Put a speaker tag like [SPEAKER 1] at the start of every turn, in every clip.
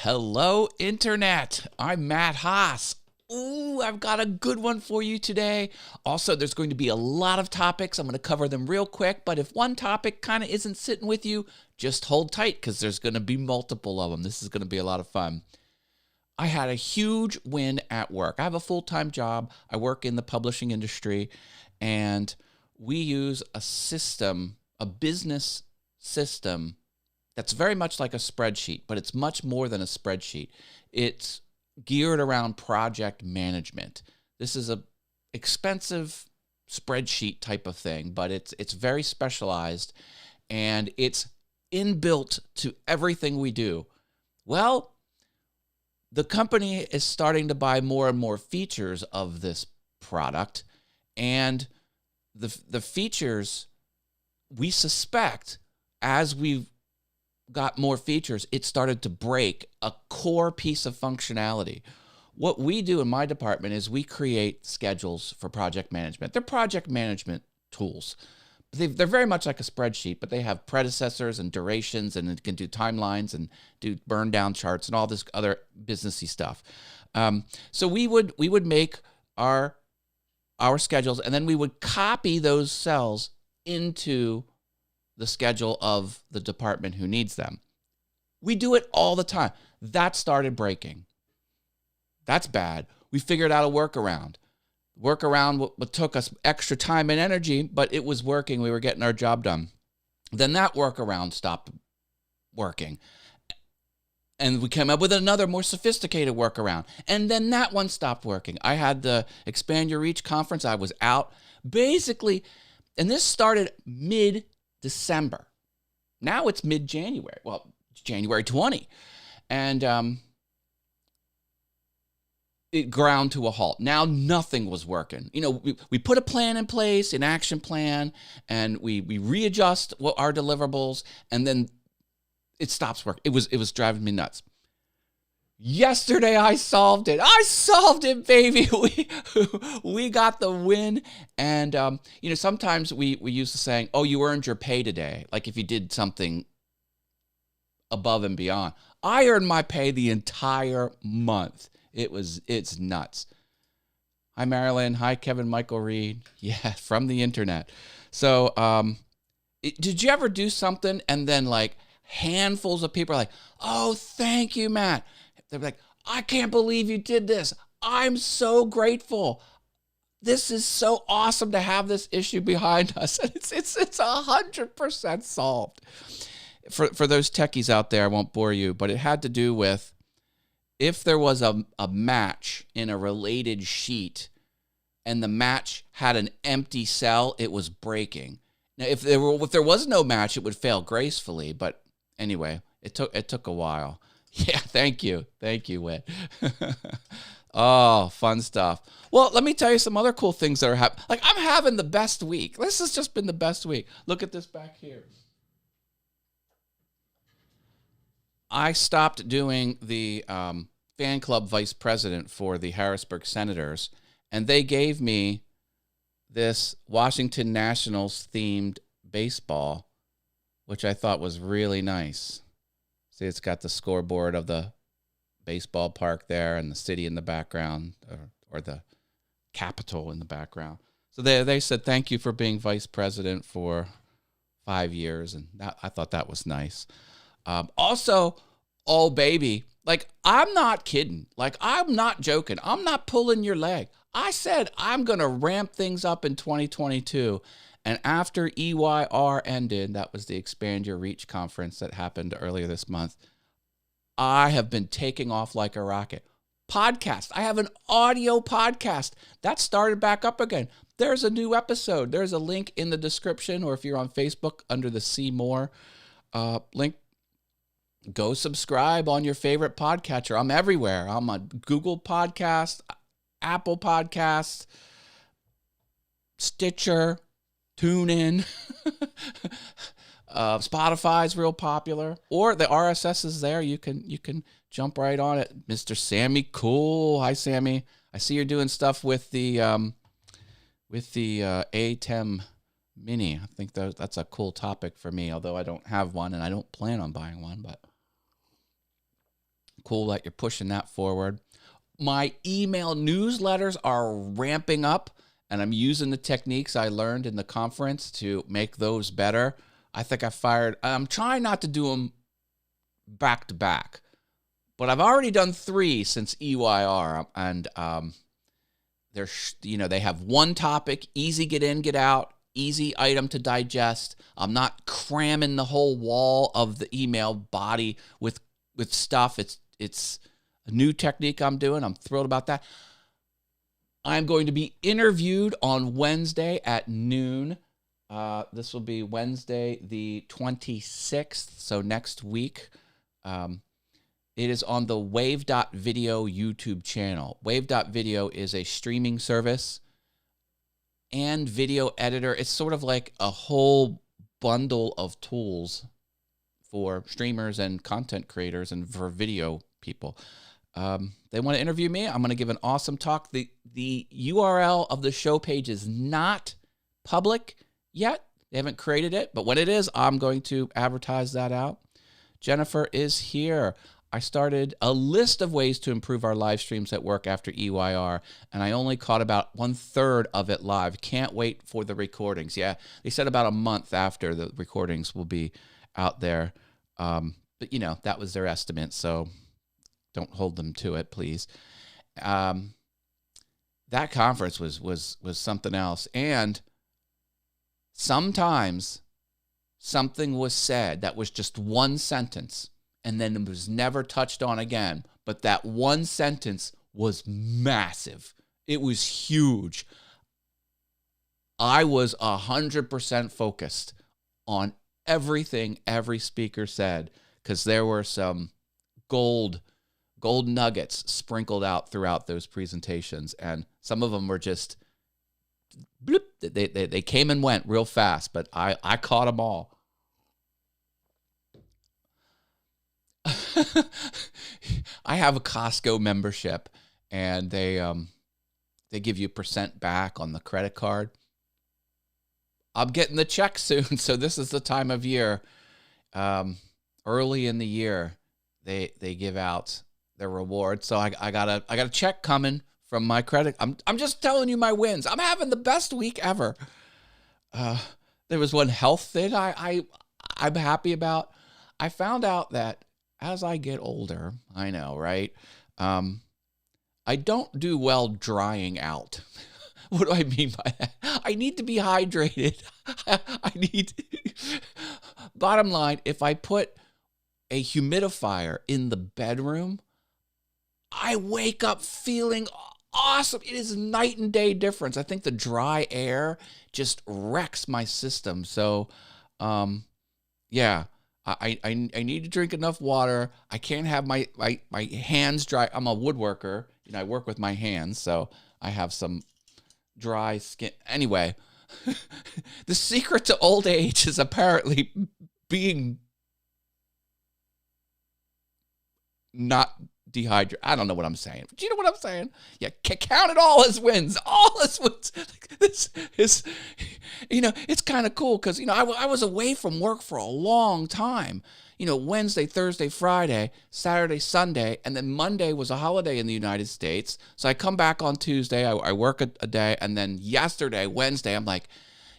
[SPEAKER 1] Hello, Internet. I'm Matt Haas. Ooh, I've got a good one for you today. Also, there's going to be a lot of topics. I'm going to cover them real quick, but if one topic kind of isn't sitting with you, just hold tight because there's going to be multiple of them. This is going to be a lot of fun. I had a huge win at work. I have a full-time job. I work in the publishing industry, and we use a system, a business system that's very much like a spreadsheet, but it's much more than a spreadsheet. It's geared around project management. This is a expensive spreadsheet type of thing, but it's very specialized, and it's inbuilt to everything we do. Well, the company is starting to buy more and more features of this product, and the features, we suspect, as we've got more features, it started to break a core piece of functionality. What we do in my department is we create schedules for project management. They're project management tools. They're very much like a spreadsheet, but they have predecessors and durations, and it can do timelines and do burn down charts and all this other businessy stuff. So we would make our schedules, and then we would copy those cells into the schedule of the department who needs them. We do it all the time. That started breaking. That's bad. We figured out a workaround. Workaround what took us extra time and energy, but it was working. We were getting our job done. Then that workaround stopped working. And we came up with another more sophisticated workaround. And then that one stopped working. I had the Expand Your Reach conference. I was out. Basically, and this started mid-December. Now it's mid-January. Well, it's January 20. And it ground to a halt. Now nothing was working. You know, we put a plan in place, an action plan, and we readjust what our deliverables, and then it stops working. It was driving me nuts. Yesterday I solved it. I solved it, baby. We got the win. And you know, sometimes we use the saying, "Oh, you earned your pay today." Like if you did something above and beyond. I earned my pay the entire month. It's nuts. Hi, Marilyn. Hi, Kevin Michael Reed. Yeah, from the internet. So, did you ever do something and then like handfuls of people are like, "Oh, thank you, Matt." They're like, "I can't believe you did this. I'm so grateful. This is so awesome to have this issue behind us." And it's 100% solved. For those techies out there, I won't bore you, but it had to do with if there was a match in a related sheet and the match had an empty cell, it was breaking. Now, if there was no match, it would fail gracefully. But anyway, it took a while. Yeah, thank you, Whit. Oh, fun stuff. Well, let me tell you some other cool things that are happening. Like I'm having the best week. This has just been the best week. Look at this back here. I stopped doing the fan club vice president for the Harrisburg Senators, and they gave me this Washington Nationals themed baseball, which I thought was really nice. See, it's got the scoreboard of the baseball park there and the city in the background, or the Capitol in the background. So they said, "Thank you for being vice president for 5 years," and I thought that was nice. Also, oh baby, like I'm not kidding. Like I'm not joking. I'm not pulling your leg. I said I'm going to ramp things up in 2022. And after EYR ended, that was the Expand Your Reach conference that happened earlier this month, I have been taking off like a rocket. Podcast. I have an audio podcast. That started back up again. There's a new episode. There's a link in the description, or if you're on Facebook under the See More link, go subscribe on your favorite podcatcher. I'm everywhere. I'm on Google Podcast, Apple Podcasts, Stitcher, TuneIn. Spotify's real popular, or the RSS is there. You can jump right on it. Mr. Sammy Cool. Hi, Sammy. I see you're doing stuff with the ATEM Mini. I think that's a cool topic for me, although I don't have one and I don't plan on buying one, but cool that you're pushing that forward. My email newsletters are ramping up, and I'm using the techniques I learned in the conference to make those better. I think I'm trying not to do them back to back, but I've already done 3 since EYR, and they have one topic, easy get in, get out, easy item to digest. I'm not cramming the whole wall of the email body with stuff. It's a new technique I'm doing. I'm thrilled about that. I'm going to be interviewed on Wednesday at noon. This will be Wednesday the 26th, so next week. It is on the Wave.video YouTube channel. Wave.video is a streaming service and video editor. It's sort of like a whole bundle of tools for streamers and content creators and for video people. They want to interview me. I'm going to give an awesome talk. The URL of the show page is not public yet. They haven't created it, but when it is, I'm going to advertise that out. Jennifer is here. I started a list of ways to improve our live streams at work after EYR, and I only caught about 1/3 of it live. Can't wait for the recordings. Yeah, they said about a month after the recordings will be out there. But, that was their estimate, so don't hold them to it, please. That conference was something else. And sometimes something was said that was just one sentence, and then it was never touched on again. But that one sentence was massive. It was huge. I was 100% focused on everything every speaker said, because there were some gold nuggets sprinkled out throughout those presentations, and some of them were just bloop. They came and went real fast, but I caught them all. I have a Costco membership, and they give you % back on the credit card. I'm getting the check soon, so this is the time of year. Early in the year, they give out their reward. So I got a check coming from my credit. I'm just telling you my wins. I'm having the best week ever. There was one health thing I'm happy about. I found out that as I get older, I know, right? I don't do well drying out. What do I mean by that? I need to be hydrated. Bottom line, if I put a humidifier in the bedroom, I wake up feeling awesome. It is night and day difference. I think the dry air just wrecks my system. So, yeah, I need to drink enough water. I can't have my hands dry. I'm a woodworker. I work with my hands, so I have some dry skin. Anyway, the secret to old age is apparently being not dehydrated. I don't know what I'm saying. Do you know what I'm saying? Yeah, count it all as wins. All as wins. This is, it's kind of cool because, I was away from work for a long time. Wednesday, Thursday, Friday, Saturday, Sunday, and then Monday was a holiday in the United States. So I come back on Tuesday, I work a day, and then yesterday, Wednesday, I'm like,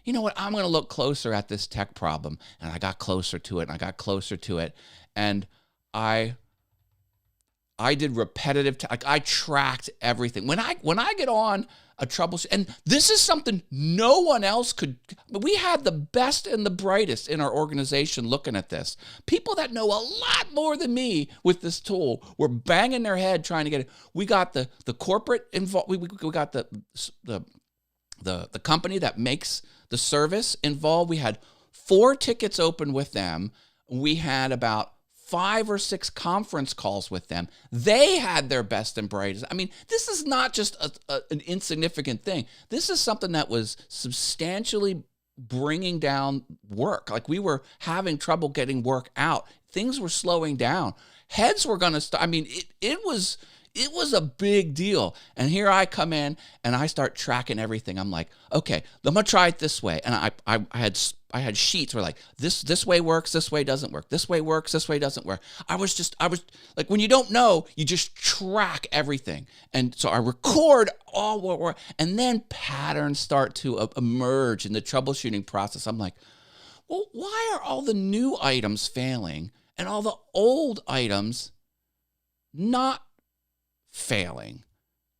[SPEAKER 1] you know what, I'm going to look closer at this tech problem. And I got closer to it, and I did repetitive, I tracked everything. When I get on a troubleshoot, and this is something no one else could, we had the best and the brightest in our organization looking at this. People that know a lot more than me with this tool were banging their head trying to get it. We got the corporate involved, we got the company that makes the service involved. We had 4 tickets open with them. We had about 5 or 6 conference calls with them. They had their best and brightest. I mean, this is not just an insignificant thing. This is something that was substantially bringing down work. Like, we were having trouble getting work out. Things were slowing down. Heads were going to start. I mean, it It was a big deal. And here I come in and I start tracking everything. I'm like, okay, I'm gonna try it this way. And I had sheets where like this way works, this way doesn't work. This way works, this way doesn't work. I was like, when you don't know, you just track everything. And so I record all what we're, and then patterns start to emerge in the troubleshooting process. I'm like, well, why are all the new items failing and all the old items not failing?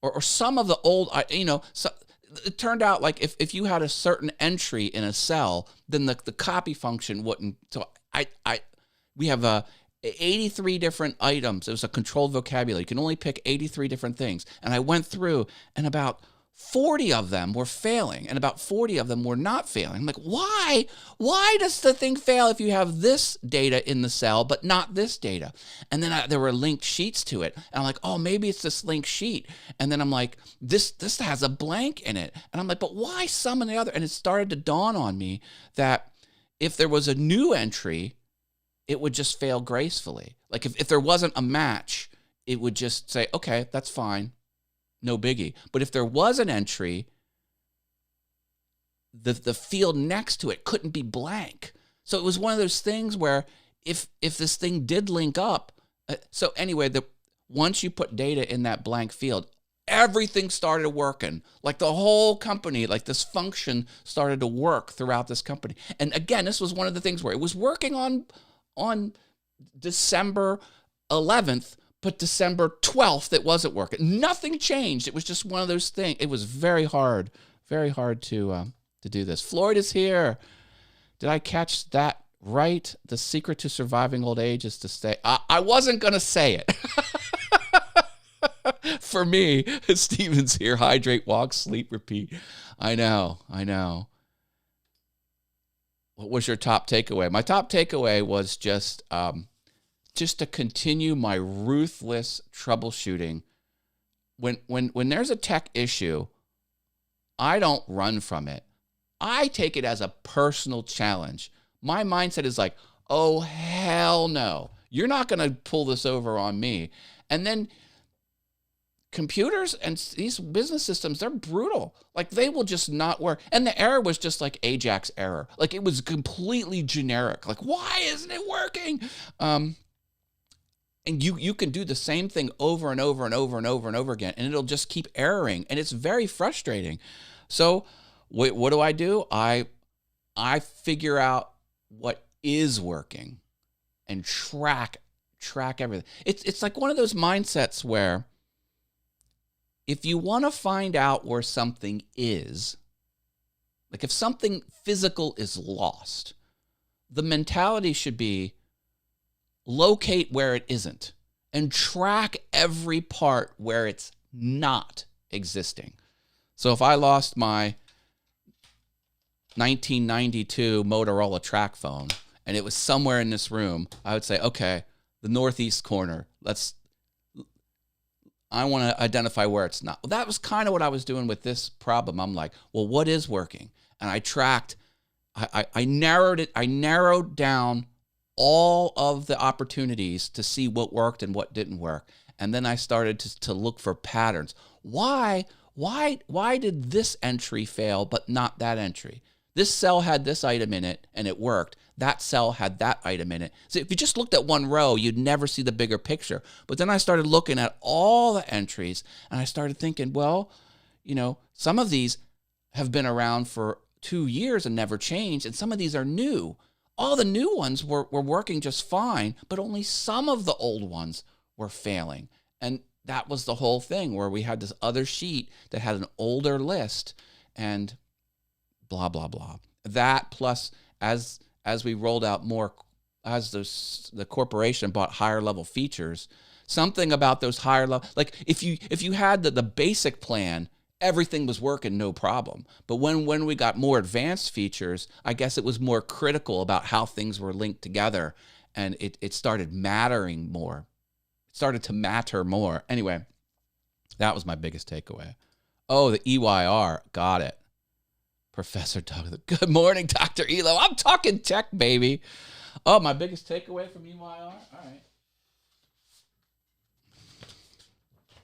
[SPEAKER 1] Or some of the old, so it turned out like if you had a certain entry in a cell, then the copy function wouldn't. So we have 83 different items. It was a controlled vocabulary. You can only pick 83 different things. And I went through and about 40 of them were failing and about 40 of them were not failing. I'm like, why? Why does the thing fail if you have this data in the cell but not this data? And then there were linked sheets to it. And I'm like, oh, maybe it's this linked sheet. And then I'm like, this has a blank in it. And I'm like, but why some and the other? And it started to dawn on me that if there was a new entry, it would just fail gracefully. Like if there wasn't a match, it would just say, okay, that's fine. No biggie. But if there was an entry, the field next to it couldn't be blank. So it was one of those things where if this thing did link up, so anyway, once you put data in that blank field, everything started working. Like the whole company, like this function started to work throughout this company. And again, this was one of the things where it was working on December 11th, but December 12th, it wasn't working. Nothing changed. It was just one of those things. It was very hard to do this. Floyd is here. Did I catch that right? The secret to surviving old age is to stay. I wasn't going to say it. For me, Steven's here. Hydrate, walk, sleep, repeat. I know. What was your top takeaway? My top takeaway was just to continue my ruthless troubleshooting. When there's a tech issue, I don't run from it. I take it as a personal challenge. My mindset is like, oh, hell no. You're not going to pull this over on me. And then computers and these business systems, they're brutal. Like they will just not work. And the error was just like Ajax error. Like it was completely generic. Like, why isn't it working? And you can do the same thing over and over and over and over and over again, and it'll just keep erroring, and it's very frustrating. So what do? I figure out what is working and track everything. It's like one of those mindsets where if you want to find out where something is, like if something physical is lost, the mentality should be locate where it isn't and track every part where it's not existing. So if I lost my 1992 Motorola TracFone and it was somewhere in this room, I would say, okay, the northeast corner, I want to identify where it's not. Well, that was kind of what I was doing with this problem. I'm like, well, what is working? And I tracked, I narrowed down all of the opportunities to see what worked and what didn't work. And then I started to look for patterns. Why did this entry fail, but not that entry? This cell had this item in it and it worked. That cell had that item in it. So if you just looked at one row, you'd never see the bigger picture. But then I started looking at all the entries and I started thinking, well, some of these have been around for 2 years and never changed. And some of these are new. All the new ones were working just fine, but only some of the old ones were failing. And that was the whole thing where we had this other sheet that had an older list and blah, blah, blah. That plus as we rolled out more, as the corporation bought higher level features, something about those higher level, like if you had the basic plan, everything was working no problem. But when we got more advanced features, I guess it was more critical about how things were linked together, and it started mattering more. It started to matter more. Anyway, that was my biggest takeaway. Oh, the EYR. Got it. Professor Doug. Good morning, Dr. Elo. I'm talking tech, baby. Oh, my biggest takeaway from EYR? All right.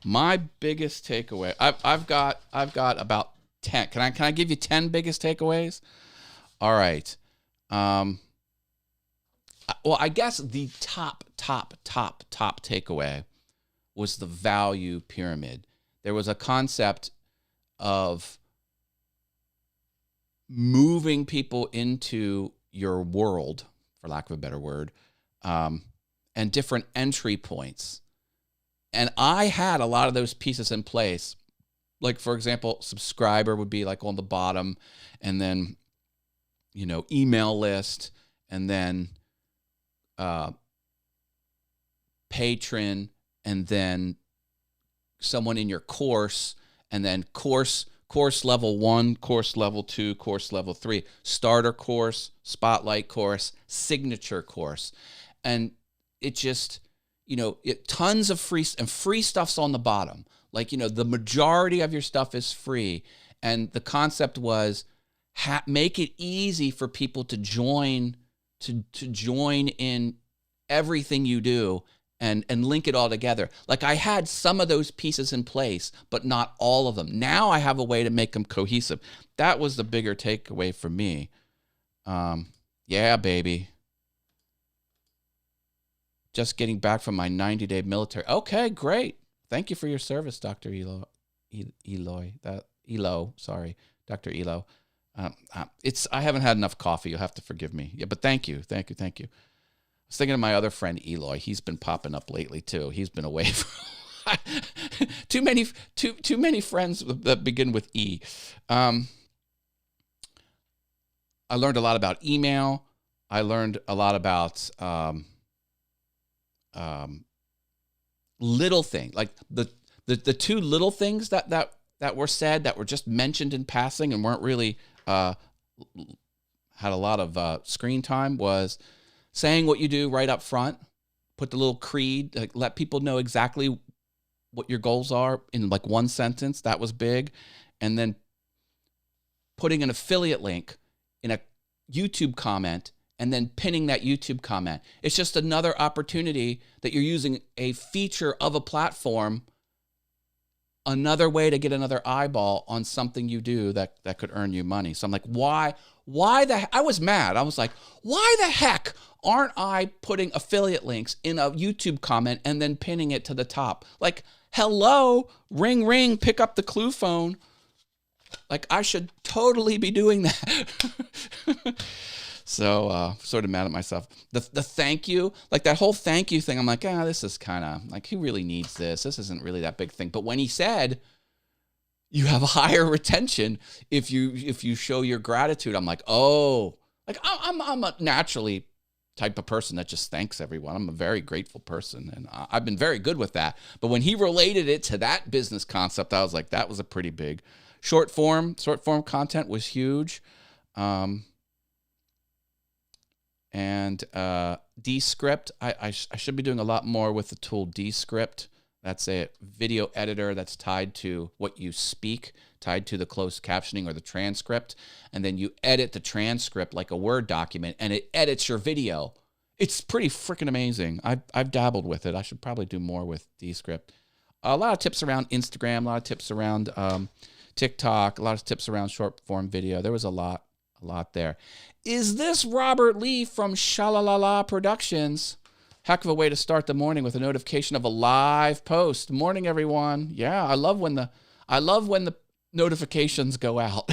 [SPEAKER 1] My biggest takeaway. I've got about 10. Can I give you 10 biggest takeaways? All right. Well, I guess the top takeaway was the value pyramid. There was a concept of moving people into your world, for lack of a better word, and different entry points. And I had a lot of those pieces in place. Like, for example, subscriber would be like on the bottom, and then, email list, and then patron, and then someone in your course, and then course level 1, course level 2, course level 3, starter course, spotlight course, signature course. And it just, tons of free stuff's on the bottom. Like, the majority of your stuff is free. And the concept was make it easy for people to join in everything you do and link it all together. Like, I had some of those pieces in place, but not all of them. Now I have a way to make them cohesive. That was the bigger takeaway for me. Yeah, baby. Just getting back from my 90-day military. Okay, great. Thank you for your service, Dr. Elo. Dr. Elo. I haven't had enough coffee. You'll have to forgive me. Yeah, but thank you. I was thinking of my other friend Eloy. He's been popping up lately too. He's been away from too many friends that begin with E. I learned a lot about email. I learned a lot about little things, like the two little things that were said, that were just mentioned in passing and weren't really had a lot of screen time, was saying what you do right up front. Put the little creed, like, let people know exactly what your goals are in like one sentence. That was big. And then putting an affiliate link in a YouTube comment and then pinning that YouTube comment. It's just another opportunity that you're using a feature of a platform, another way to get another eyeball on something you do that could earn you money. So I'm like, why I was mad. I was like, why the heck aren't I putting affiliate links in a YouTube comment and then pinning it to the top? Like, hello, ring, ring, pick up the Clue phone. Like, I should totally be doing that. So sort of mad at myself. The thank you, like that whole thank you thing, I'm like, this is kind of like, who really needs this? This isn't really that big thing. But when he said you have a higher retention if you show your gratitude, I'm like, oh, like I'm a naturally type of person that just thanks everyone. I'm a very grateful person, and I've been very good with that. But when he related it to that business concept, I was like, that was a pretty big. Short form content was huge. And Descript, I should be doing a lot more with the tool Descript. That's a video editor that's tied to what you speak, tied to the closed captioning or the transcript. And then you edit the transcript like a Word document, and it edits your video. It's pretty freaking amazing. I've dabbled with it. I should probably do more with Descript. A lot of tips around Instagram, a lot of tips around TikTok, a lot of tips around short form video. There was a lot there. Is this Robert Lee from Shalalala Productions? Heck of a way to start the morning with a notification of a live post. Morning, everyone. Yeah, I love when the notifications go out.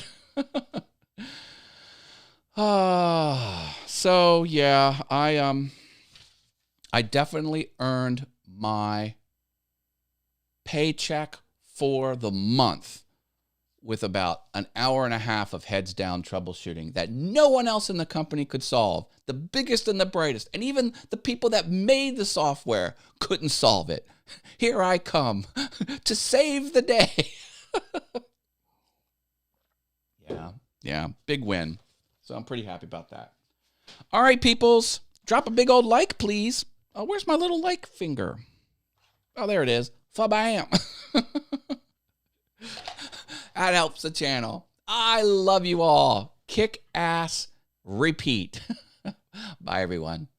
[SPEAKER 1] So yeah, I definitely earned my paycheck for the month with about an hour and a half of heads down troubleshooting that no one else in the company could solve. The biggest and the brightest, and even the people that made the software couldn't solve it. Here I come to save the day. Yeah, big win. So I'm pretty happy about that. All right, peoples, drop a big old like, please. Oh, where's my little like finger? Oh, there it is. Fa-bam. That helps the channel. I love you all. Kick ass, repeat. Bye, everyone.